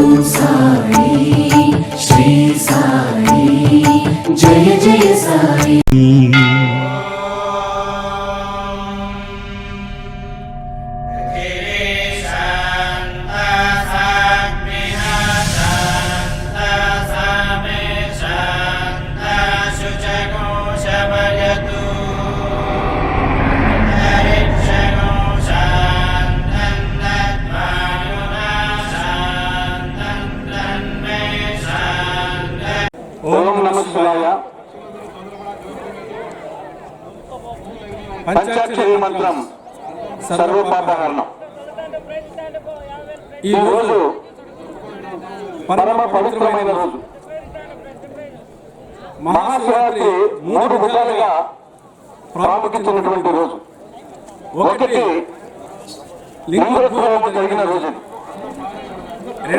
ఓం సాయి శ్రీ సాయి జయ జయ సాయి. ఓం నమః శివాయ. పంచాక్షరి మంత్రం సర్వపాపహరణం. ఈ రోజు పరమ పవిత్రమైన రోజు. మహాశివరాత్రి 3 విధాలుగా ప్రాముఖ్యమైనటువంటి రోజు. ఒకటి లింగోద్భవం జరిగిన రోజు.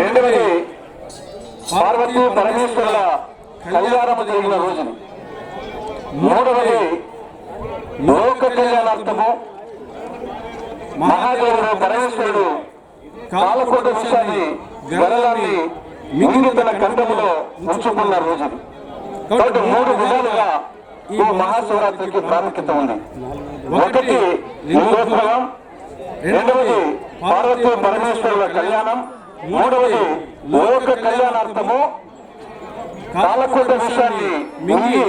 రెండవది పార్వతీ పరమేశ్వరుల కళ్యాణము జరిగిన రోజు. మూడవది లోక కళ్యాణార్థము మహాదేవుడు పరమేశ్వరుడు కాలకోట విషయాన్ని గరళాన్ని మిగిలిన తన కంఠములో ఉంచుకున్న రోజు. కాబట్టి 3 విధాలుగా ఈ మహాశివరాత్రికి ప్రాముఖ్యత ఉంది. ఒకటి లింగోద్భవం, రెండవది పార్వతీ పరమేశ్వరుల కళ్యాణం, మూడవది లోక కళ్యాణార్థము కాలకోట విషయాన్ని మింగి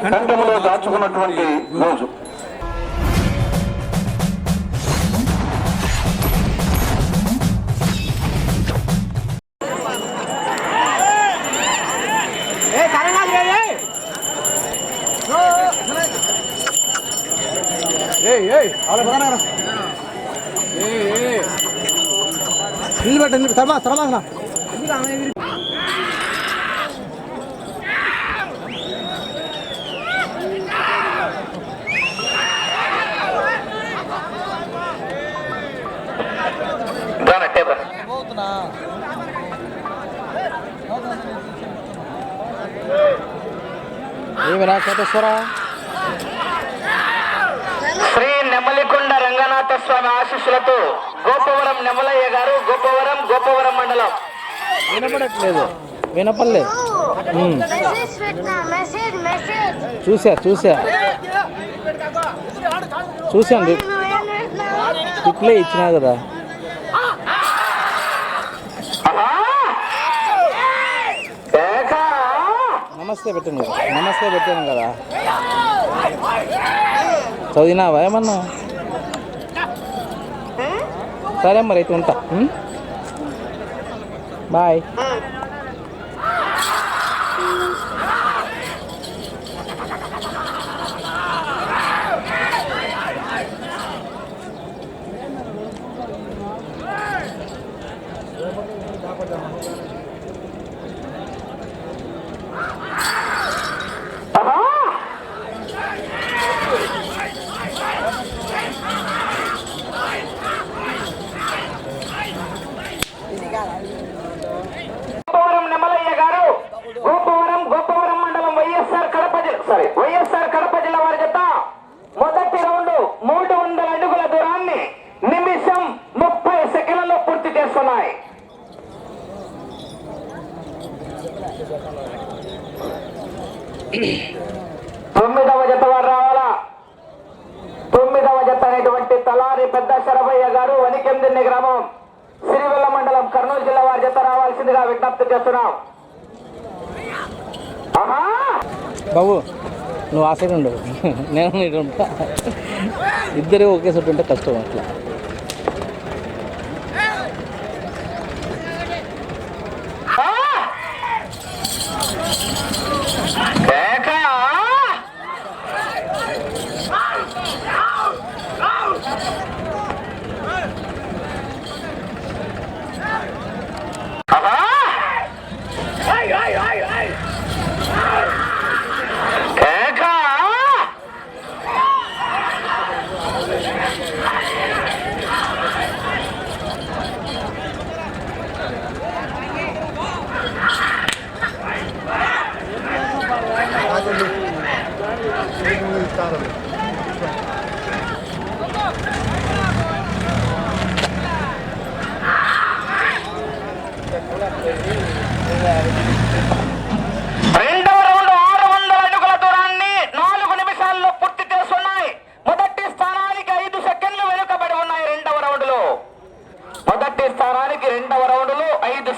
కంఠములో దాచుకున్నటువంటి రోజు. శ్రీ నెమలికొండ రంగనాథ స్వామి ఆశీస్సులతో గోపవరం నెమలయ్య గారు, గోపవరం మండలం. వినపడట్లేదు, వినపడలేదు. చూసాను రిప్లై ఇచ్చినా కదా. నమస్తే పెట్టాను కదా. చదివినావా ఏమన్నా? సరే మరి అయితే ఉంటా. బాయ్. గోపవరం నెమలయ్య గారు, గోపవరం మండలం వైఎస్ఆర్ కడప జిల్లా వారి జత మొదటి రౌండ్ 300 అడుగుల దూరాన్ని నిమిషం 30 సెకండ్లలో పూర్తి చేస్తున్నాయి. తొమ్మిదవ జత వారు రావాలా. 9వ జత అనేటువంటి తలారి పెద్ద శరభయ్య గారు, వనికెందిన్ని గ్రామం, సిరివెల్ల మండలం, కర్నూలు జిల్లా వారి జత రావాల్సిందిగా విజ్ఞప్తి చేస్తున్నాం. బాబు నువ్వు ఆ సైడ్ ఉండవు, నేను ఇటు ఉంటా. ఇద్దరు ఒకే సైడ్ ఉంటే కష్టం అట్లా.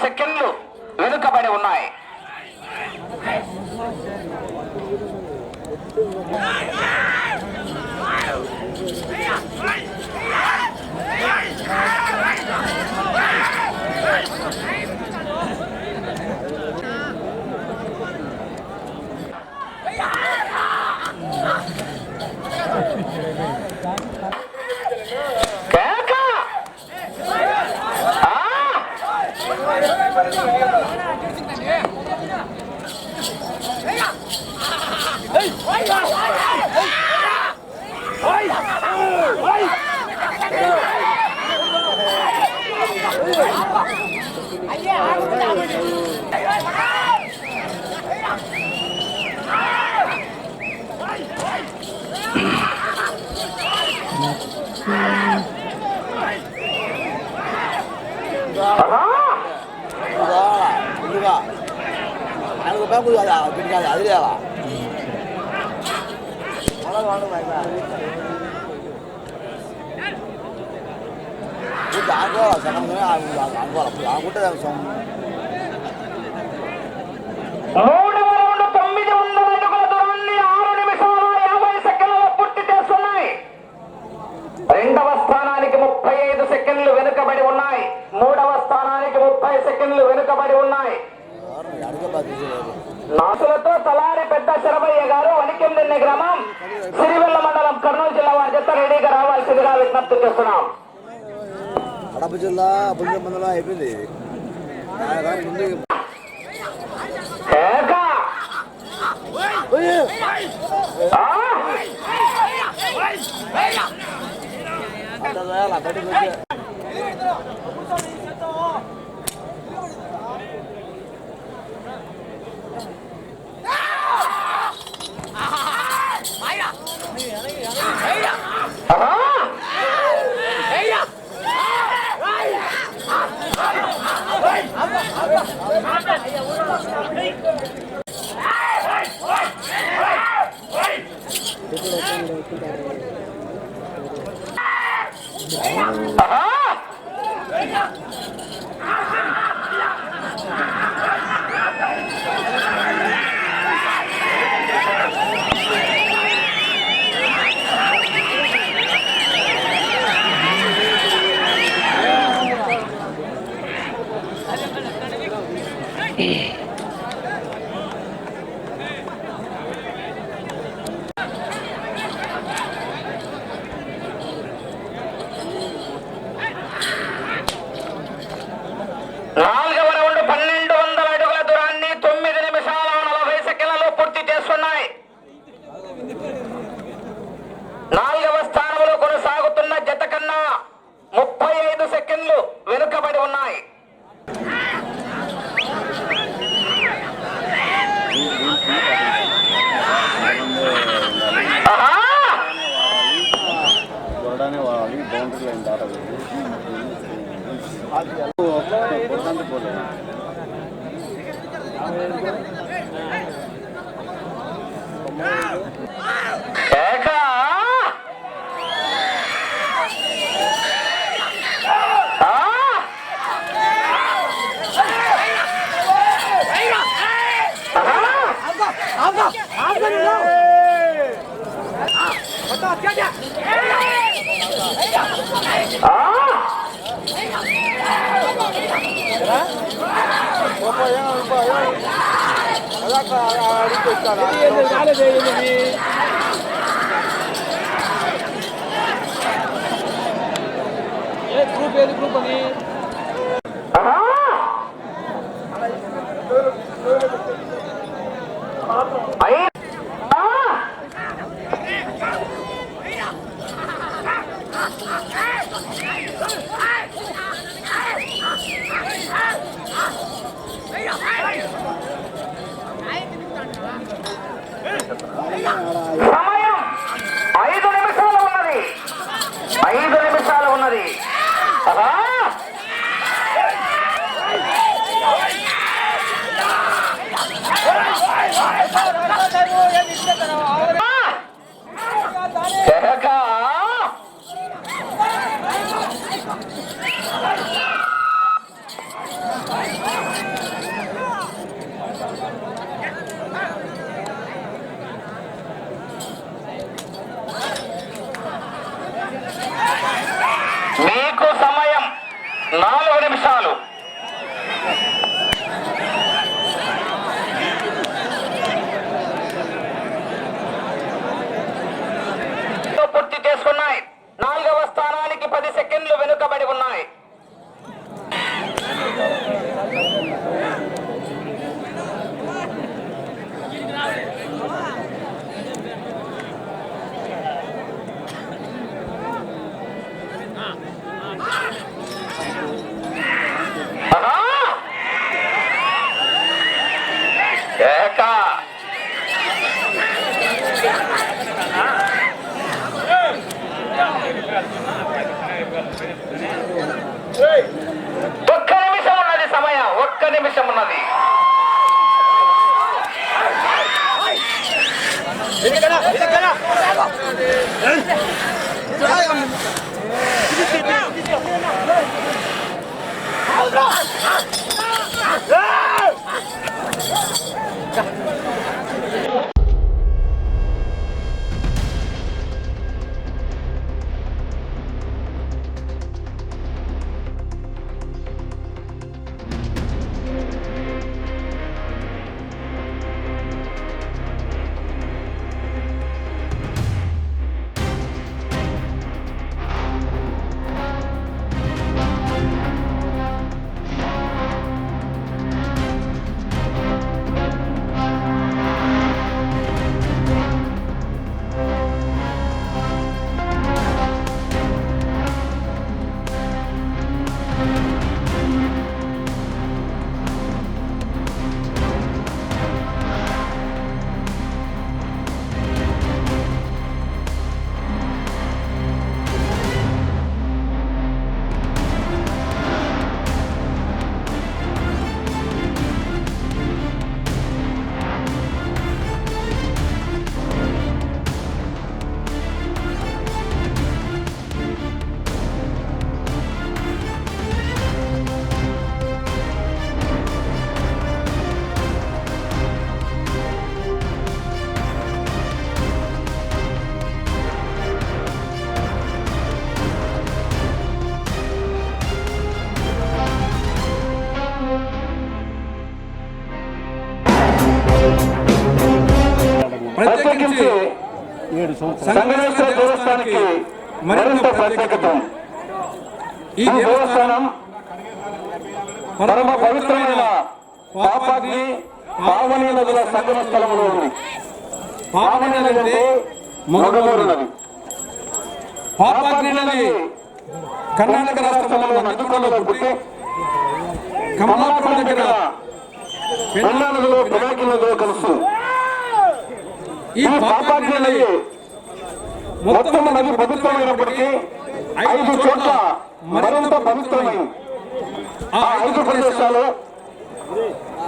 సెకండ్లు వెనుకబడి ఉన్నాయి. మూడవ రౌండ్ 900 అడుగుల దూరాన్ని 6 నిమిషాల 50 సెకండ్లలో పూర్తి చేస్తున్నాయి. రెండవ స్థానానికి 35 సెకండ్లు వెనుకబడి ఉన్నాయి. మూడవ స్థానానికి 30 సెకండ్లు వెనుకబడి ఉన్నాయి. నాసులతో తలారి పెద్ద శరభయ్య గారు వనికెందెన్నె గ్రామం సిరివెల్ల మండలం కర్నూలు జిల్లా వారి జత రెడీగా రావాల్సిందిగా విజ్ఞప్తి చేస్తున్నాం. కడప జిల్లా బుల్లి మండలం అయిపోయింది. నాలుగవ రౌండ్ 1200 అడుగుల దూరాన్ని 9 నిమిషాల 40 సెకండ్లలో పూర్తి చేస్తున్నాయి. నాలుగవ స్థానంలో కొనసాగుతున్న జత కన్నా 35 సెకండ్లు వెనుకబడి ఉన్నాయి. గ్రూప్ ఏది గ్రూప్ అని సమయం 5 నిమిషాలు ఉన్నది. 5 నిమిషాలు ఉన్నది. ప్రత్యేకించి సంగమేశ్వర దేవస్థానానికి మరింత ప్రత్యేకత. ఈ దేవస్థానం పరమ పవిత్రమైన పాపాగ్ని పావని నదుల సంగమ స్థలంలో ఉంది. పావని నది అంటే మొగమూరు నది. పాపాగ్ని నది కర్ణాటక రాష్ట్రంలో నదుకొండలో పుట్టి కమలాపురం దగ్గర పెన్నా నదిలో పినాకి నదిలో కలుస్తుంది. ఈ పాపాగ్ని నది మొత్తం నది పవిత్రమైనప్పటికీ 5 చోట్ల మరింత పవిత్రమైంది. ఆ 5 ప్రదేశాలు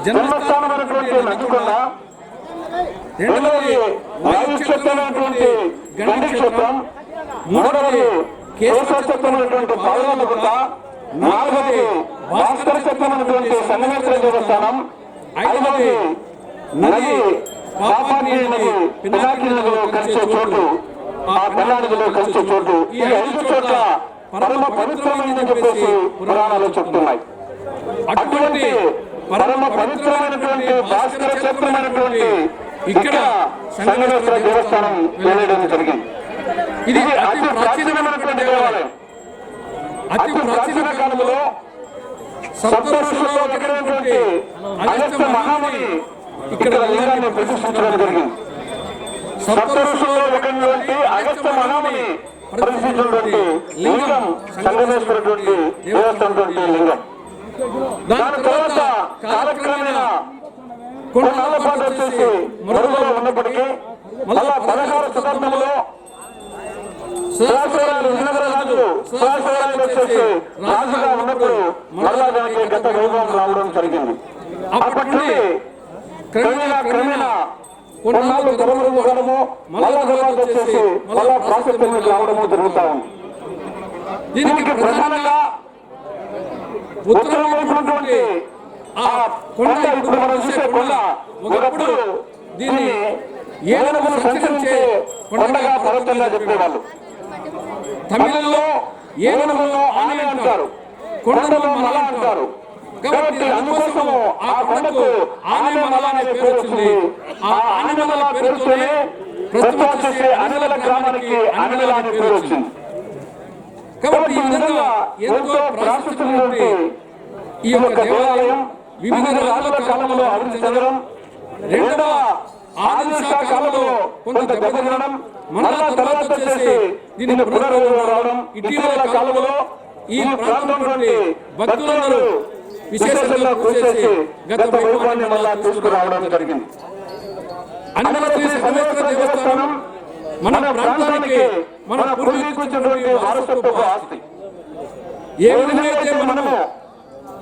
జన్మస్థానమైనటువంటి నదికొండ, రెండవది వాయుక్షేత్రమైనటువంటి గండి క్షేత్రం, మూడవది కేశవ క్షేత్రమైనటువంటి పావులగుంట, నాలుగవది భాస్కర క్షేత్రమైనటువంటి సంగమేశ్వర దేవస్థానం, ఐదవది నది పాపాగ్ని నది పినాకి నదిలో కలిసే చోటు, ఆ పెన్నా నదిలో కలిసే చోటు. ఈ 5 చోట్ల పరమ పవిత్రమైందని చెప్పేసి పురాణాలు చెప్తున్నాయి. అటువంటి పరమ పవిత్రమైనటువంటి భాస్కర క్షేత్రమైనటువంటి ఇక్కడ సంగమేశ్వర దేవస్థానం వెళ్లడం జరిగింది. ఇది అతి ప్రాచీనమైనటువంటి దేవాలయం. అతి ప్రాచీన కాలంలో సప్త ఋషుల్లో ఒకరైనటువంటి అగస్త్య మహాముని ఇక్కడ లింగాన్ని ప్రతిష్ఠించడం జరిగింది. సప్త ఋషుల్లో ఒకరైనటువంటి అగస్త్య మహాముని ప్రతిష్ఠించినటువంటి లింగం సంగమేశ్వరటువంటి దేవస్థానం లింగం. దాని తర్వాత కాలక్రమేణా కొన్నాళ్ళ పాటు వచ్చేసి మరుగులో ఉన్నప్పటికీ మళ్ళా 16వ శతాబ్దంలో సుహాసరాలు విజయనగరరాజు సుహాసరాలు వచ్చేసి రాజుగా ఉన్నప్పుడు మళ్ళా దానికి గత వైభవం రావడం జరిగింది. అప్పటి నుండి క్రమేణా కొన్నాళ్ళు తొలమరుగు కావడము, మళ్ళా తర్వాత వచ్చేసి మళ్ళా ప్రాశస్త్యం రావడము జరుగుతూ ఉంది. దీనికి ప్రధానంగా ఉత్తరం వైపునటువంటి ఆ కొండ, ఇప్పుడు మనం చూసే కొండ, ఒకప్పుడు దీన్ని ఏనుగులు సంచరించే కొండగా పర్వతంగా చెప్పేవాళ్ళు. తమిళంలో ఏనుగులను ఆనే అంటారు, కొండలో మల అంటారు. కాబట్టి అందుకోసము ఆ కొండకు ఆనేమల అనే పేరు వచ్చింది. ఆ ఆనేమల పేరుతోనే ప్రస్తుతం వచ్చేసి అనిల గ్రామానికి అనిల అనే పేరు వచ్చింది. కాబట్టి ఈ విధంగా ఎంతో ప్రాశస్త్యమైనటువంటి ఈ యొక్క దేవాలయం వివిధ రాజుల కాలంలో అభివృద్ధి చెందడం, రెండవ ఆదిల్షా కాలంలో కొంత దెబ్బతినడం, మళ్ళా తర్వాత వచ్చేసి దీనిని పునరుద్ధరణ రావడం, ఇటీవల కాలంలో ఈ ప్రాంతంలోని భక్తులందరూ విశేషంగా కృషి చేసి గత వైభవాన్ని మళ్ళా తీసుకురావడం జరిగింది. అన్నమతి సంగమేశ్వర దేవస్థానం మన ప్రాంతానికి మన పూర్వీకులైనటువంటి వారసత్వపు ఆస్తి. ఏ విధంగా అయితే మనము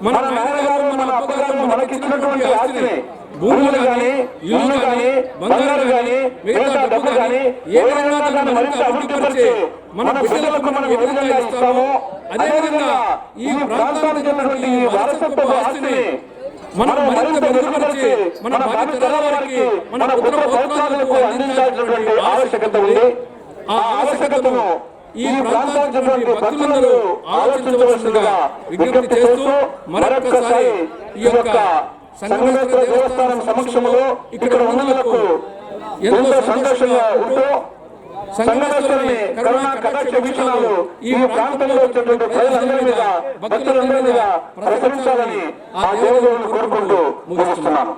మన నాన్నగారు మన అప్పగారు మనకిచ్చినటువంటి ఆస్తిని భూములు కానీ, ఇల్లు కానీ, బంగారు కానీ, మిగతా డబ్బు కానీ ఏ విధంగా దాన్ని మరింత అభివృద్ధిపరిచి మన బిడ్డలకు మనం ఏ విధంగా ఇస్తామో అదేవిధంగా ఈ ప్రాంతానికి ఉన్నటువంటి ఈ వారసత్వ ఆస్తిని మనం మరింత మెరుగుపరిచి మన భావితరాల వారికి, మన పుత్ర పౌత్రాలకు అందించాల్సినటువంటి ఆవశ్యకత ఉంది. ఆ ఆవశ్యకతను ఈ ప్రాంతానికి భక్తులందరూ ఆలోచించవలసిందిగా విజ్ఞప్తి చేస్తూ మరొకసారి ఈ యొక్క సంగమేశ్వర దేవస్థానం సమక్షంలో ఇక్కడ ఉన్నందుకు ఎంతో సంతోషంగా ఉంటూ సంగమేశ్వరుని కరుణా కటాక్ష వీక్షణాలు ఈ ప్రాంతంలో వచ్చేటువంటి ప్రజలందరి మీద, భక్తులందరి మీద ప్రసరించాలని ఆ దేవుని కోరుకుంటూ ముగిస్తున్నాను.